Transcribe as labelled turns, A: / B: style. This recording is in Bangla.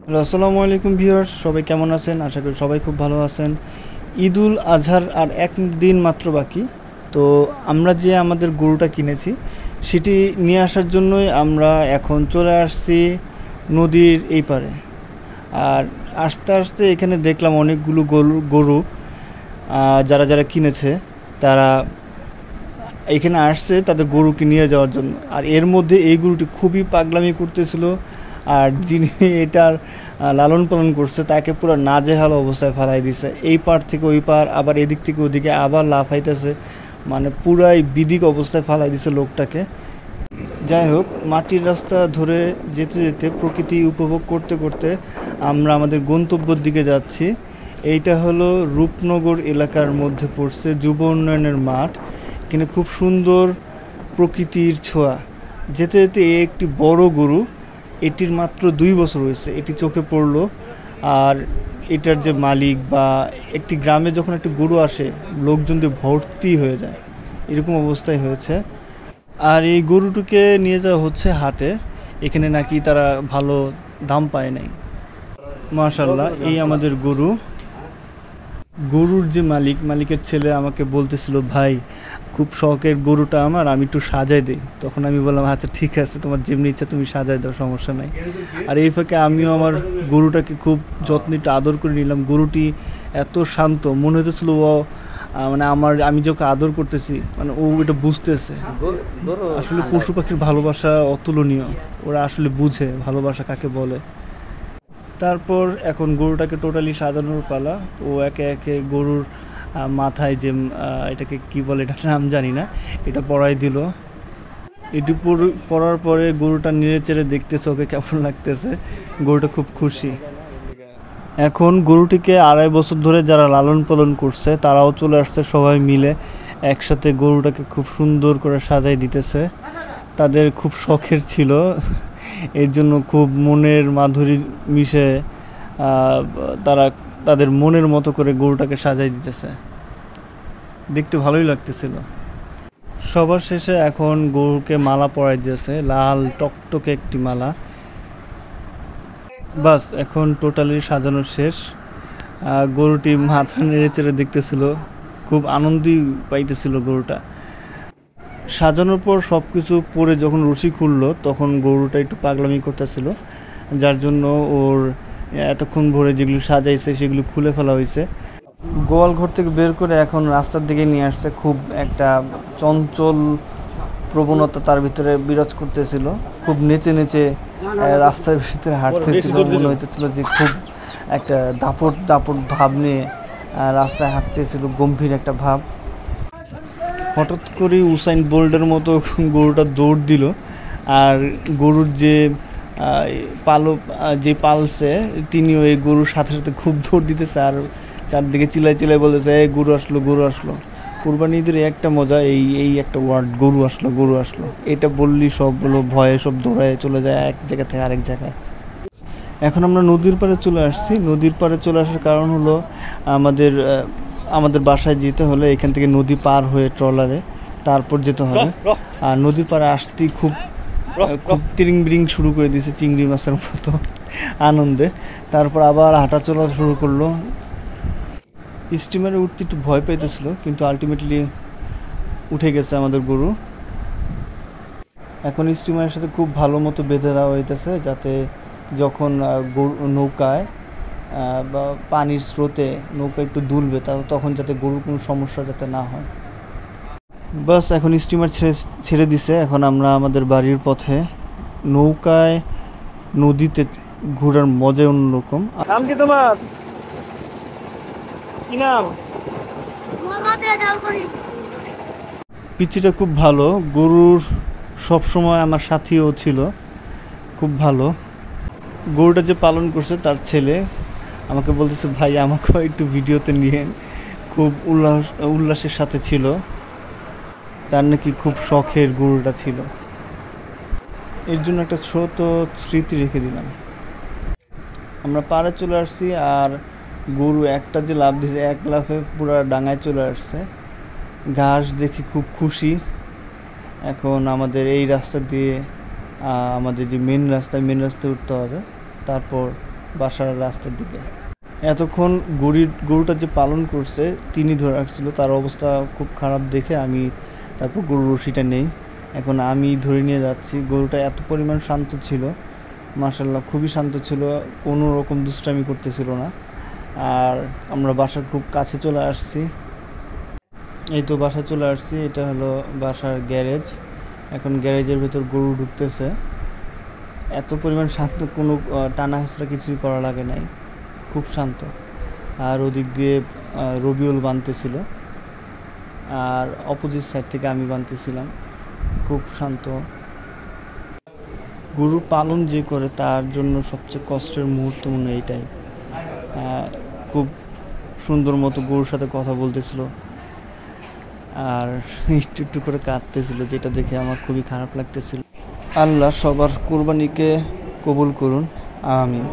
A: হ্যালো, আসসালামু আলাইকুম ভিউয়ার্স, সবাই কেমন আছেন? আশা করি সবাই খুব ভালো আছেন। ঈদুল আজহার আর একদিন মাত্র বাকি। তো আমরা যে আমাদের গরুটা কিনেছি সেটি নিয়ে আসার জন্যই আমরা এখন চলে আসছি নদীর এই পারে। আর আস্তে আস্তে এখানে দেখলাম অনেকগুলো গরু যারা যারা কিনেছে তারা এখানে আসছে তাদের গরুকে নিয়ে যাওয়ার জন্য। আর এর মধ্যে এই গরুটি খুবই পাগলামি করতেছিল। আর যিনি এটার লালন পালন করছে তাকে পুরো নাজেহাল অবস্থায় ফেলাই দিছে, এই পার থেকে ওই পার, আবার এদিক থেকে ওদিকে আবার লাফাইতেছে, মানে পুরাই বিদিক অবস্থায় ফেলাই দিছে লোকটাকে। যাই হোক, মাটির রাস্তা ধরে যেতে যেতে প্রকৃতি উপভোগ করতে করতে আমরা আমাদের গন্তব্যের দিকে যাচ্ছি। এইটা হলো রূপনগর এলাকার মধ্যে পড়ছে যুব উন্নয়নের মাঠ। এখানে খুব সুন্দর প্রকৃতির ছোঁয়া। যেতে যেতে একটি বড় গরু, এটির মাত্র 2 বছর হয়েছে, এটি চোখে পড়লো। আর এটার যে মালিক বা একটি গ্রামে যখন একটি গরু আসে লোকজন দিয়ে ভর্তি হয়ে যায়, এরকম অবস্থায় হয়েছে। আর এই গরুটিকে নিয়ে যাওয়া হচ্ছে হাটে, এখানে নাকি তারা ভালো দাম পায় নাই। মাশাল্লাহ, এই আমাদের গরু। গরুর যে মালিকের ছেলে আমাকে বলতেছিল, ভাই খুব শখের গরুটা আমার, আমি একটু সাজাই দিই। তখন আমি বললাম, আচ্ছা ঠিক আছে, তোমার যেমনি ইচ্ছা তুমি সাজাই দাও, সমস্যা নাই। আর এই ফাঁকে আমিও আমার গরুটাকে খুব যত্নে একটু আদর করে নিলাম। গরুটি এত শান্ত, মনে হতেছিল ও মানে আমি যে ওকে আদর করতেছি, মানে ও এটা বুঝতেছে। আসলে পশু পাখির ভালোবাসা অতুলনীয়, ওরা আসলে বুঝে ভালোবাসা কাকে বলে। তারপর এখন গরুটাকে টোটালি সাজানোর পালা। ও একে একে গরুর মাথায় যে এটাকে কি বলে, এটার নাম জানি না, এটা পরাই দিল। এটি পরার পরে গরুটা নেড়ে চেড়ে দেখতেছে ওকে কেমন লাগতেছে। গরুটা খুব খুশি। এখন গরুটিকে 2.5 বছর ধরে যারা লালন পালন করছে তারাও চলে আসছে, সবাই মিলে একসাথে গরুটাকে খুব সুন্দর করে সাজাই দিতেছে। তাদের খুব শখের ছিল, এর জন্য খুব মনের মাধুরী মিশে তারা তাদের মনের মতো করে গরুটাকে সাজাই দিতেছে। দেখতে ভালোই লাগতেছিল। সবার শেষে এখন গরুকে মালা পরাই দিয়েছে, লাল টকটকে একটি মালা। বাস, এখন টোটালি সাজানো শেষ। গরুটি মাথা নেড়ে চেড়ে দেখতেছিল, খুব আনন্দই পাইতেছিল গরুটা। সাজানোর পর সব কিছু পরে যখন রশি খুললো তখন গরুটা একটু পাগলামি করতেছিল, যার জন্য ওর এতক্ষণ ভরে যেগুলো সাজাইছে সেগুলো খুলে ফেলা হয়েছে। গোয়াল ঘর থেকে বের করে এখন রাস্তার দিকে নিয়ে আসছে। খুব একটা চঞ্চল প্রবণতা তার ভিতরে বিরাজ করতেছিল, খুব নেচে নেচে রাস্তার ভিতরে হাঁটতেছিল। মনে হইতেছিল যে খুব একটা দাপট দাপট ভাব নিয়ে রাস্তায় হাঁটতেছিল, গম্ভীর একটা ভাব। হঠাৎ করে উসাইন বোল্টের মতো গরুটা দৌড় দিল। আর গরুর যে যে পালছে তিনিও এই গরুর সাথে সাথে খুব দৌড় দিতেছে, আর চারদিকে চিল্লাই চিল্লাই বলতেছে, এই গরু আসলো, গরু আসলো। কুরবানি ঈদের একটা মজা, এই একটা ওয়ার্ড, গরু আসলো, গরু আসলো, এটা বললি সব বলো ভয়ে সব দৌড়ায় চলে যায় এক জায়গা থেকে আরেক জায়গায়। এখন আমরা নদীর পাড়ে চলে আসছি। নদীর পাড়ে চলে আসার কারণ হলো আমাদের বাসায় যেতে হলে এখান থেকে নদী পার হয়ে ট্রলারে তারপর যেতে হবে। আর নদীর পাড়ে আসতেই খুব খুব তিরিং বিরিং শুরু করে দিয়েছে চিংড়ি মাছের মতো আনন্দে। তারপর আবার হাঁটা চলা শুরু করলো। স্টিমারে উঠতে একটু ভয় পাইতেছিল, কিন্তু আলটিমেটলি উঠে গেছে আমাদের গরু। এখন স্টিমারের সাথে খুব ভালো মতো বেঁধে দেওয়া হইতেছে, যাতে যখন নৌকায় বা পানির স্রোতে নৌকা একটু দুলবে তখন যাতে গরুর কোনো সমস্যা যাতে না হয়। বাস, এখন স্টিমার ছেড়ে দিছে। এখন আমরা আমাদের বাড়ির পথে। নৌকায় নদীতে ঘোরার মজাই অন্যরকম।
B: নাম কি তোমার? কি নাম?
A: পিচ্চিটা খুব ভালো, গরুর সব সময় আমার সাথীও ছিল, খুব ভালো। গরুটা যে পালন করছে তার ছেলে আমাকে বলতেছে, ভাই আমাকেও একটু ভিডিওতে নিয়েন। খুব উল্লাসের সাথে ছিল, তার নাকি খুব শখের গরুটা ছিল। এর জন্য একটা ছোট স্মৃতি রেখে দিলাম। আমরা পাড়ে চলে আসছি, আর গরু একটা যে লাফ দিয়েছে, এক লাফে পুরো ডাঙায় চলে আসছে। ঘাস দেখি খুব খুশি। এখন আমাদের এই রাস্তা দিয়ে আমাদের যে মেন রাস্তায় উঠতে হবে, তারপর বাসার রাস্তার দিকে। এতক্ষণ গরুটা যে পালন করছে তিনি ধরে রাখছিল, তার অবস্থা খুব খারাপ দেখে আমি তারপর গরুর রশিটা নেই, এখন আমি ধরে নিয়ে যাচ্ছি। গরুটা এত পরিমাণ শান্ত ছিল, মাশাল্লাহ খুবই শান্ত ছিল, কোনো রকম দুষ্টামি করতেছিল না। আর আমরা বাসার খুব কাছে চলে আসছি। এই তো বাসায় চলে আসছি, এটা হলো বাসার গ্যারেজ। এখন গ্যারেজের ভেতর গরু ঢুকতেছে। এত পরিমাণ শান্ত, কোনো টানা হেঁচড়া কিছুই করা লাগে নাই, খুব শান্ত। আর ওদিক দিয়ে রবিউল বানতেছিল, আর অপোজিট সাইড থেকে আমি বানতেছিলাম, খুব শান্ত। গরু পালন যে করে তার জন্য সবচেয়ে কষ্টের মুহূর্ত মনে হয় এইটাই। খুব সুন্দর মতো গরুর সাথে কথা বলতেছিল, আর একটু একটু করে কাঁদতেছিল, যেটা দেখে আমার খুবই খারাপ লাগতেছিল। আল্লাহ সবার কুরবানিকে কবুল করুন, আমিন।